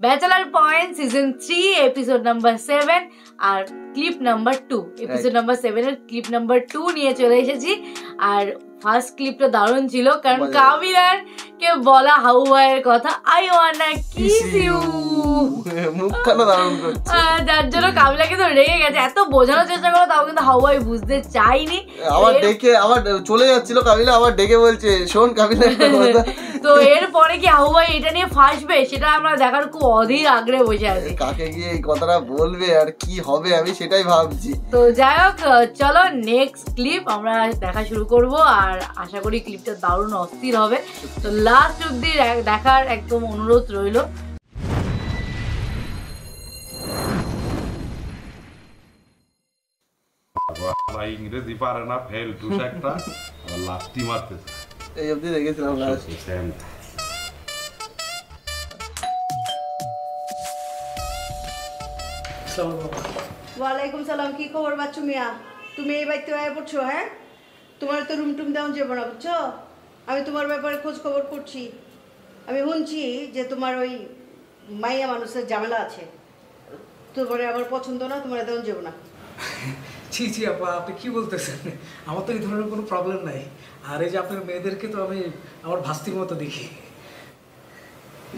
Bachelor point season 3 episode number 7 আর clip number 2 episode number 7 এর clip number 2 নিয়ে চলে এসেছি। আর ফার্স্ট ক্লিপটা দারুণ ছিল, কারণ কাবিলার কে বলা হাউয়াইয়ের কথা, আই ওয়ান্না কিস ইউ, মুখখানা দারুণ করছে, যার জন্য কাবিলা কিন্তু রেগে গেছে। এত বোঝানোর চেষ্টা করো তাও কিন্তু হাউয়াই বুঝতে চাইনি। আবার ডেকে আবার চলে যাচ্ছিল কাবিলা, আবার ডেকে বলছে শোন কাবিলা একটা কথা। তো এরপরে কি হাউয়াই এটা নিয়ে ফাঁসবে সেটা আমরা দেখার খুব অধীর আগ্রহে বসে আছি, কাকে গিয়ে এই কথাটা বলবে আর কি হবে আমি সেটাই ভাবছি। তো যাই হোক, চলো নেক্সট ক্লিপ আমরা দেখা শুরু করব। আর আশা করি ক্লিপটা দারুণ অস্থির হবে, তো লাস্ট অব্দি দেখার একদম অনুরোধ রইল। ভাই ইংরেজি পারে না, ফেল টুস একটা লাস্টি মারতেছে। এই অবধি দেখেছিলাম লাস্ট। ওয়ালাইকুম সালাম, কি খবর বাচ্চু মিয়া? তুমি এই বাড়িতে আয় পড়ছো? হ্যাঁ, তোমার তো রুম টুম দেওয়া যাবে না, বুঝছো? আমি তোমার ব্যাপারে খোঁজ খবর করছি। আমি শুনছি যে তোমার ওই মাইয়া মানুষের ঝামেলা আছে, তোমার আমার পছন্দ না, তোমার দেওয়া যাবে না। ছি ছি আপা, আপনি কি বলতেছেন? আমার তো এই ধরনের কোনো প্রবলেম নাই। আর এই যে আপনার মেয়েদেরকে তো আমি আমার ভাস্তির মতো দেখি।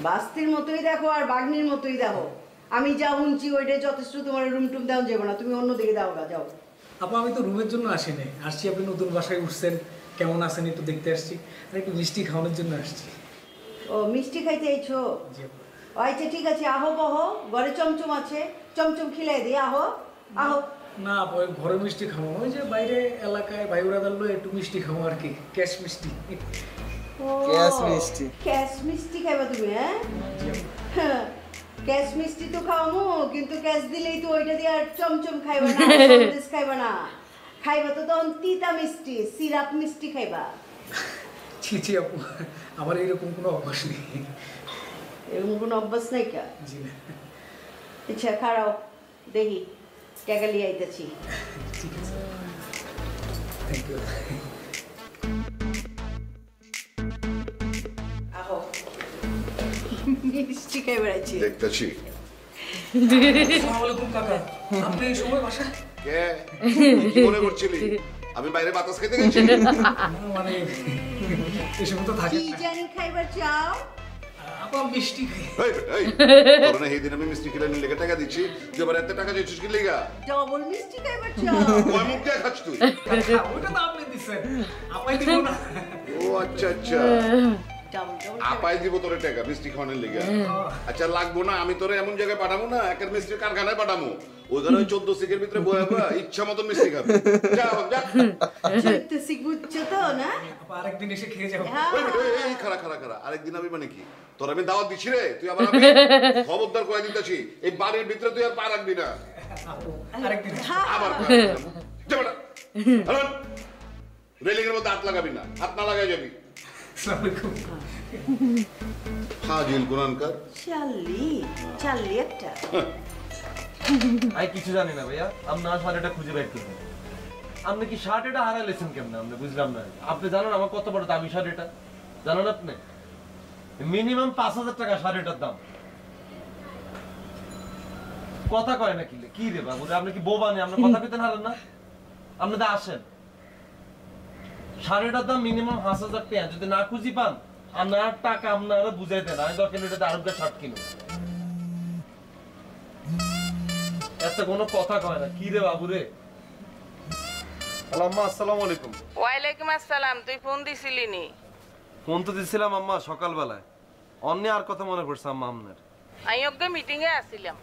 বাস্তির মতোই দেখো আর বাগনির মতোই দেখো, আমি যা শুনছি ওইটাই যথেষ্ট। তোমার রুম টুম দেওয়া যাবে না, তুমি অন্য দিকে দাও, যাও। আপা আমি তো রুমের জন্য আসিনি, আসছি আপনি নতুন বাসায় উঠছেন, কেমন আছেন একটু দেখতে আসছি, আর একটু মিষ্টি খাওয়ানোর জন্য আসছি। ও মিষ্টি খাইতে আইছো? আচ্ছা ঠিক আছে, আহো বহো, ঘরে চমচম আছে, চমচম খিলাই দিই, আহো আহো। না ঘরে মিষ্টি খাবো, ওই যে বাইরে এলাকায় ভাই ওরা দাঁড়লো একটু মিষ্টি খাবো আর কি, ক্যাশ মিষ্টি। ক্যাশ মিষ্টি, ক্যাশ মিষ্টি খাইবা তুমি? হ্যাঁ, ক্যাশ মিষ্টি তো খাওয়ামো, কিন্তু ক্যাশ দিলেই তো ওইটা দিয়ে আর চমচম খাইবা না, সন্দেশ খাইবা না, খাইবা তো তখন তিতা মিষ্টি, সিরাপ মিষ্টি খাইবা। ছি ছি আপু, আমার এইরকম কোনো অভ্যাস নেই। এরকম কোনো অভ্যাস নাই কা? জি না। আচ্ছা খারাও, দেখি টাকা লিয়ে আইতেছি। ঠিক আছে, থ্যাংক ইউ। আহো, মিষ্টি খাই বেড়াচ্ছি দেখতেছি। আসসালামু আলাইকুম কাকা, আপনি এই সময় বাসা? কে কি মনে করছিলি আমি বাইরে বাতাস খেতে গেছি? মানে এই সময় তো থাকে কি জানি খাইবার চাও? আপা মিষ্টি খাই। এই তোর না এই দিন আমি মিষ্টি কিনে নিয়ে টাকা দিচ্ছি, তুই আবার এত টাকা দিচ্ছিস কি লাগা? ডবল মিষ্টি খাইবার চাও? কয় মুখ দিয়ে খাচ্ছ তুই? ওটা তো আপনি দিছেন, আপাই দিব না। ও আচ্ছা আচ্ছা, আপাই দিব তোরে টাকা মিষ্টি খাওয়ানোর লেগে। আচ্ছা লাগবো না, আমি তোরে এমন জায়গায় পাঠাবো না, একের মিষ্টি কারখানায় পাঠাবো, ওইখানে ওই 14 সিকের ভিতরে বয়া বয়া ইচ্ছা মতো মিষ্টি খাবে। যা যা বুঝতেছি, বুঝছো তো না? আপা আরেকদিন এসে খেয়ে যাবো। এই খারা খারা খারা, আরেকদিন আমি মানে কি তোর আমি দাওয়াত দিছি রে, তুই আবার আমি খবরদার করে দিতেছি এই বাড়ির ভিতরে তুই আর পা রাখবি না। আরেকদিন আবার রেলিং এর মধ্যে হাত লাগাবি না, হাত না লাগাই যাবি। আসসালামু আলাইকুম। হাজিল কোরআনকার চাল্লি একটা। আমি কিছু জানি না ভাইয়া, আপনার শার্টটা খুঁজে বের করুন। আপনি কি শার্ট এটা হারাইলেছেন কেমন? আপনি বুঝলাম না। আপনি জানেন আমার কত বড় দামি শার্ট এটা? জানেন আপনি? মিনিমাম 5000 টাকা শার্ট এটার দাম। কথা কয় না কি রে বাবু, আপনি কি বোবা নেই? আপনি কথা কইতেন হারেন না? আপনি তো আসেন, শার্টের দাম মিনিমাম 5000 টাকা। যদি না খুঁজি পান আপনার টাকা আপনারা বুঝাই দেন, আমি দরকার এটাতে আরো শার্ট কিনুন। এত কোনো কথা কয় না কি রে বাবু রে। আম্মা আসসালামু আলাইকুম। ওয়ালাইকুম আসসালাম, তুই ফোন দিছিলি নি? ফোন তো দিছিলাম আম্মা সকালবেলায়, অন্য আর কথা মনে পড়ছে আম্মা আপনার? আমি ওকে মিটিং এ আসছিলাম।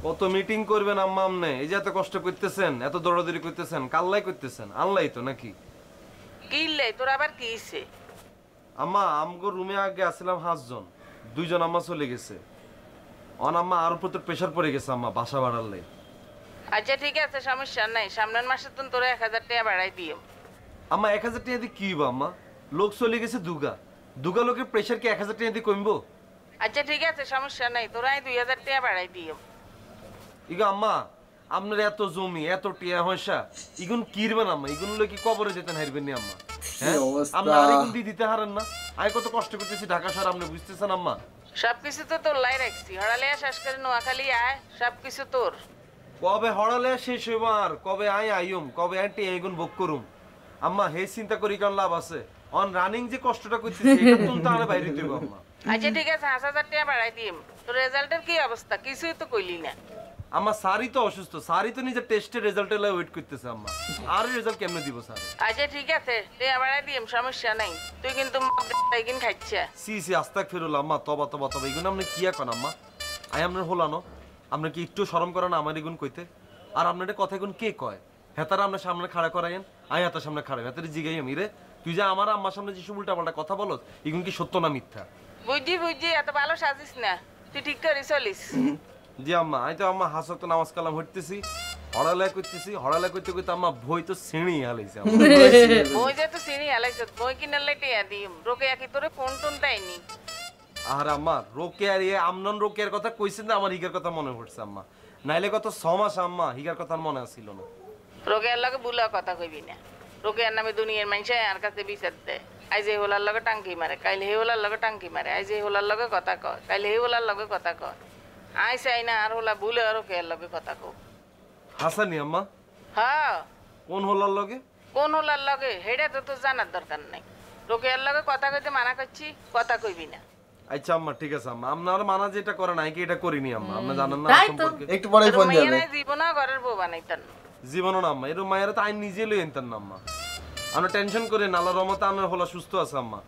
কত মিটিং করবেন আম্মা আপনি? এই যে এত কষ্ট করতেছেন, এত দৌড়াদৌড়ি করতেছেন, কাল্লাই করতেছেন, আনলাই তো নাকি? কিনলে তোর আবার কি হইছে? আম্মা আমগো রুমে আগে আসছিলাম 5 জন, 2 জন আম্মা চলে গেছে। আম্মা আর উপর তো প্রেসার পড়ে গেছে আম্মা বাসা বাড়ালে। আচ্ছা ঠিক আছে, সমস্যা নাই, সামনের মাসে তো তোর 1000 টাকা বাড়াই দিও। আম্মা 1000 টাকা দিয়ে কি হইব আম্মা? লোক চলে গেছে দুগা লোকের প্রেসার কি 1000 টাকা দিয়ে কমবো? আচ্ছা ঠিক আছে, সমস্যা নাই, তোরা 2000 টাকা বাড়াই দিও। ইগো আম্মা আপনার এত জমি এত টিয়া পয়সা, ইগুন কিরবেন আম্মা? ইগুন কি কবরে যেতেন হারবেন নি আম্মা? হ্যাঁ অবস্থা। আপনি আরেকদিন দিয়ে দিতে হারেন না, আমি কত কষ্ট করতেছি ঢাকা শহর, আপনি বুঝতেছেন আম্মা? সবকিছু তো তোর লাই রাখছি, হড়ালিয়া শেষ করে নোয়াখালী আয়, সবকিছু তোর। কবে হড়ালে শেষ হইব আর কবে আইম, কবে আন্টি এগুন বুক করুম আম্মা? হে চিন্তা করি কারণ লাভ আছে, অন রানিং যে কষ্টটা করতেছি এটা তুলতে আরে বাইরে দিব আম্মা। আচ্ছা ঠিক আছে, 5,000 টাকা বাড়াই দিম। তোর রেজাল্টের কি অবস্থা? কিছুই তো কইলি না। আম্মা সারি তো অসুস্থ, সারি তো নিজের টেস্টের রেজাল্টের লাই ওয়েট করতেছে আম্মা, আর রেজাল্ট কেমনে দিব স্যার? আচ্ছা ঠিক আছে, টাকা বাড়াই দিম, সমস্যা নাই। তুই কিন্তু মদ খাইছে। সি আস্তাগফিরুল্লাহ আম্মা, তবা তবা তবা এগুন আপনি কি এখন আম্মা? আই আপনার হলানো, আপনার কি একটু শরম করে না আমার এগুন কইতে? আর আপনার কথা এগুন কে কয়? হেতারা আপনার সামনে খাড়া করাইন, আই হাতার সামনে খাড়া, হেতারে জিগাই আমি রে তুই যে আমার আম্মার সামনে যে উল্টা পাল্টা কথা বলস, এগুন কি সত্য না মিথ্যা? বুঝছি, এত ভালো সাজিস না, তুই ঠিক করে চলিস। জি আম্মা, আমি তো আম্মা হাসক তো নামাজ কালাম হইতেছি, হড়ালাই করতেছি, হড়ালাই করতে করতে আম্মা বই তো ছিঁড়ি হালাইছে বই যে তো চিনি হালাইছ, বই কিনার লাই টিয়া দিম। রোকে কি তোরে ফোন টোন দেয়নি? আর আম্মা রোকে আর আমনন রোকের কথা কইছেন না, আমার হিগার কথা মনে পড়ছে আম্মা, নাইলে কত 6 মাস আম্মা হিগার কথা মনে আসছিল না। রোকে আর লগে বুলা কথা কইবি না। রোকে আর নামে দুনিয়ার মানুষে আর কাছে বিচার দেয়। আজ এই হোলার লগে টাঙ্কি মারে, কাইলে হে হোলার লগে টাঙ্কি মারে, আজ এই হোলার লগে কথা কয়, কাইলে হে হোলার লগে কথা কয়। আই চাই না আর হোলা বুলে আর রোকে আর লগে কথা কও। হাসানি আম্মা? হ্যাঁ। কোন হোলার লগে? কোন হোলার লগে হেডা তো তোর জানার দরকার নাই। রোকে আর লগে কথা কইতে মানা করছি, কথা কইবি না। আচ্ছা আম্মা ঠিক আছে আম্মা, আপনার মানা যেটা করে নাই কি এটা করিনি আম্মা, আপনি জানেন না তাই তো। সম্পর্কে। একটু পরেই ফোন যাবে। জীবনা ঘরের বউ বানাইতেন না। জীবনও না আম্মা, এরকম মায়েরা তো আইন নিজে লই আনতেন না আম্মা। আমরা টেনশন করে না, আল্লাহর রহমতে আপনার হলা সুস্থ আছে আম্মা,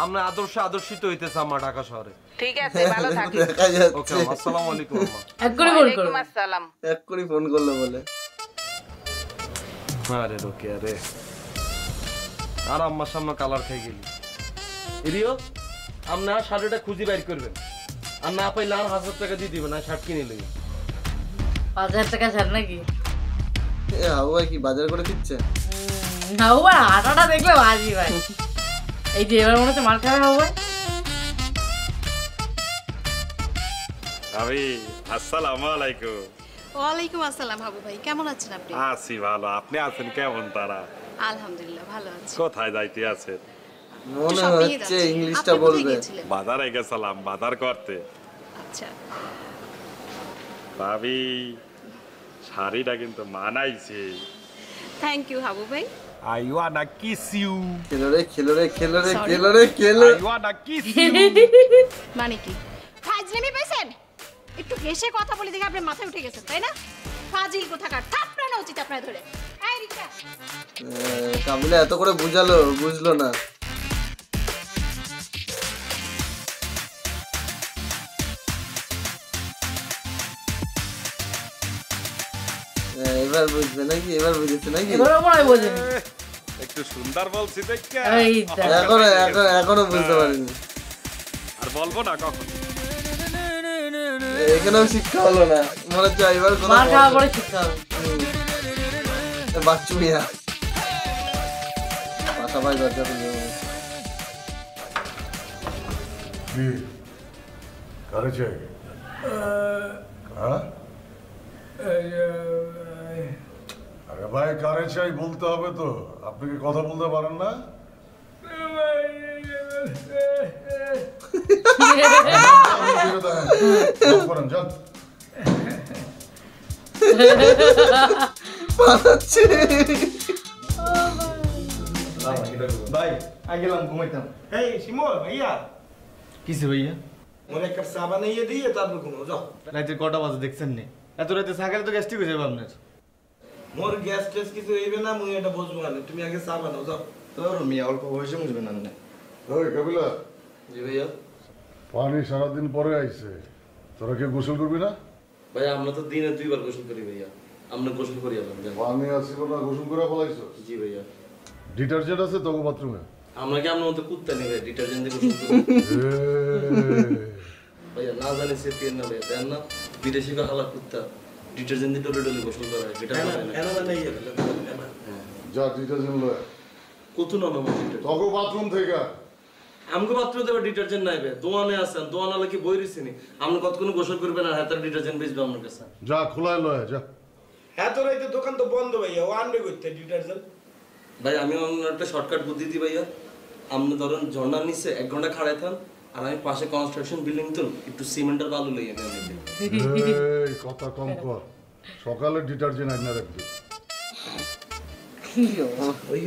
আমরা আদর্শিত হইতেছে আম্মা ঢাকা শহরে। ঠিক আছে, ভালো থাকিস। দেখা ওকে যাচ্ছে। আম্মা, আসসালামু আলাইকুম আম্মা। এক করে ফোন করো। ওয়ালাইকুম আসসালাম। এক করে ফোন করলো বলে। আরে রোকে আরে, আর আম্মার সামনে কালার খাই গেলি। এরিও আপনার শার্টটা খুঁজে বাইর করবেন, আর না পাইলে আর 1000 টাকা দিয়ে দিবেন, আর শার্ট কিনে লই। 5,000 টাকা ছাড় নাকি? এ হাওয়া কি বাজার করে দিচ্ছে? হাওয়া আটাটা দেখলে বাজি ভাই। এই যে এবার মনে হচ্ছে মার খাবে হাওয়া। ভাবি আসসালামু আলাইকুম। ওয়ালাইকুম আসসালাম হাবু ভাই, কেমন আছেন আপনি? আছি ভালো, আপনি আছেন কেমন? তারা আলহামদুলিল্লাহ ভালো আছি। কোথায় যাইতে আছেন? মনে হচ্ছে ইংলিশটা বলবে। বাজারে গেছিলাম বাজার করতে। আচ্ছা ভাবি শাড়িটা কিন্তু মানাইছে। থ্যাংক ইউ হাবু ভাই। I wanna kiss you. খেলো রে খেলো। I wanna kiss you. মানে কি ফাজলামি পাইছেন? একটু হেসে কথা বলে দেখে আপনার মাথায় উঠে গেছেন তাই না? ফাজিল কোথাকার, থাপড়ানো উচিত আপনার ধরে। এই রিক্সা কামিলা এত করে বুঝালো, বুঝলো না। এবার বুঝবে নাকি? এবার বুঝেছে নাকি? এবার মনে হয় বোঝেনি। একটু সুন্দর বলছি দেখে এই দেখ। এখনো বুঝতে পারিনি। আর বলবো না কখন। এখানেও শিক্ষা হলো না, মনে হচ্ছে এবার কোনো মার খাওয়ার পরে শিখতে হবে। বাচ্চু মিয়া পাশা ভাই দরজা খুলে কারে চাই? হ্যাঁ? আরে ভাই কারে চাই বলতে হবে তো, আপনি কি কথা বলতে পারেন না? করেন যান। ভাই আগেলাম ঘুমাইতাম। এই শিমুল ভাইয়া, কিসে ভাইয়া? মনে এক কাপ চা বানাইয়ে দিয়ে তারপর ঘুমাও যাও। রাতের কটা বাজে দেখছেন নি? এত রাতে চা খেলে তো গ্যাস্ট্রিক হয়ে যাবে আপনার। মোর গ্যাস টেস কিছু হইবে না, মুই এটা বুঝবো না। তুমি আগে চা বানাও যাও। তোর মিয়া অল্প বয়সে বুঝবে না। ওই কাবিলা, জি ভাইয়া। পানি সারাদিন পরে আইছে, তোরা কেউ গোসল করবি না? ভাইয়া আমরা তো দিনে 2 বার গোসল করি ভাইয়া। আমরা গোসল করি আপনার। পানি আসছিল না, গোসল করে ফলাইছো? জি ভাইয়া। ডিটারজেন্ট আছে তোকে বাথরুমে? আমরা কি আপনার মতো কুত্তা নেই ভাই, ডিটারজেন্ট দিয়ে গোসল করি? ভাইয়া না জানি সে পেন না ভাইয়া, দেন না বিদেশি কা হালা কুত্তা ডিটারজেন্ট দিয়ে ডলে ডলে গোসল করা হয়, এটা এনা বলে না। এনা বানাইয়ে ফেলে এনা। যা ডিটারজেন্ট লয় কত না মামা ডিটারজেন্ট তোকে বাথরুম থেকে। আমগো বাথরুমে দেবে ডিটারজেন্ট নাই ভাই, দোয়ানে আছেন, দোয়ানালে কি বই রিছিনি? আপনি কতক্ষণ গোসল করবেন আর হাতের ডিটারজেন্ট বেচবে আপনার কাছে? যা খোলায় লয় যা। এত রাইতে দোকান তো বন্ধ ভাইয়া, ও আনবে করতে ডিটারজেন্ট। ভাই আমি অন্য একটা শর্টকাট বুদ্ধি দিই ভাইয়া, আপনি ধরেন ঝর্ণার নিচে 1 ঘন্টা খাড়াই থান, আর আমি পাশে কনস্ট্রাকশন বিল্ডিং তো একটু সিমেন্টের বালু লইয়ে নেন। এই কথা কম কর, সকালে ডিটারজেন্ট আইনা রাখবি। ওই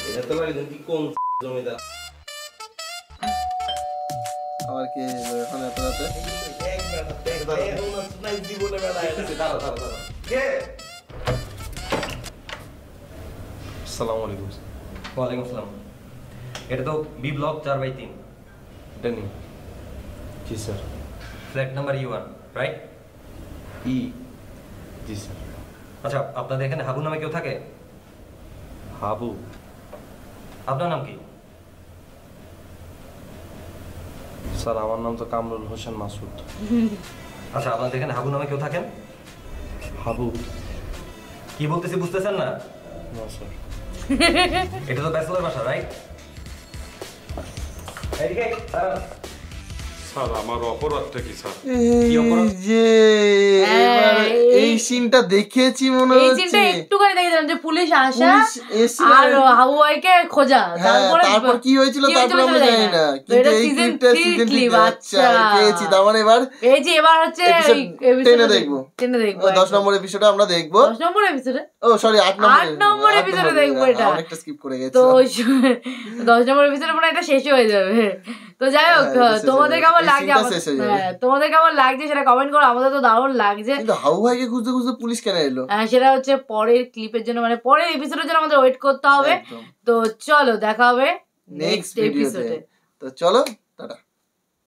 এটা তো লাগে কি কোন জমিদার আবার কি এখন এত রাতে আসসালামু আলাইকুম। ওয়ালাইকুম আসসালাম। এটা তো বি ব্লক 4/3। এটা নেই। জি sir. Flat number E1, right? জি স্যার। আচ্ছা, আপনাদের এখানে হাবু নামে কেউ থাকে? হাবু? আপনার নাম কি? স্যার আমার নাম তো কামরুল হোসেন মাসুদ। আচ্ছা, আপনাদের এখানে হাবু নামে কেউ থাকেন? হাবু? কি বলতেছি বুঝতেছেন না? না স্যার। এটা তো ব্যাচেলর বাসা, রাইট? এদিকে স্যার আমার অপরাধটা কি স্যার? যে এবার এই সিনটা দেখেছি মনে এই হচ্ছে। সিনটা একটুখানি দেখেছিলাম যে পুলিশ আসা এসে আর হাওয়াইকে খোঁজা, তারপর কি হয়েছিল তারপর আমরা জানি না, কিন্তু এই ক্লিপটা সিজন ক্লিপ। আচ্ছা পেয়েছি, তার মানে এবার এই যে এবার হচ্ছে টেনে দেখবো, 10 নম্বর এপিসোডে আমরা দেখবো। 10 নম্বর এপিসোডে, ও সরি 8 নম্বর এপিসোডে দেখবো এটা। অনেকটা স্কিপ করে গেছি তো 10 নম্বর এপিসোডে পরে এটা শেষ হয়ে যাবে। তো যাই হোক, তোমাদের কেমন লাগছে, তোমাদের কেমন লাগছে সেটা কমেন্ট করো। আমাদের তো দারুণ লাগছে। কিন্তু হাউ ভাইকে খুঁজতে খুঁজতে পুলিশ কেন এলো সেটা হচ্ছে পরের ক্লিপের জন্য, মানে পরের এপিসোডের জন্য আমাদের ওয়েট করতে হবে। তো চলো দেখা হবে নেক্সট এপিসোডে। তো চলো টাটা।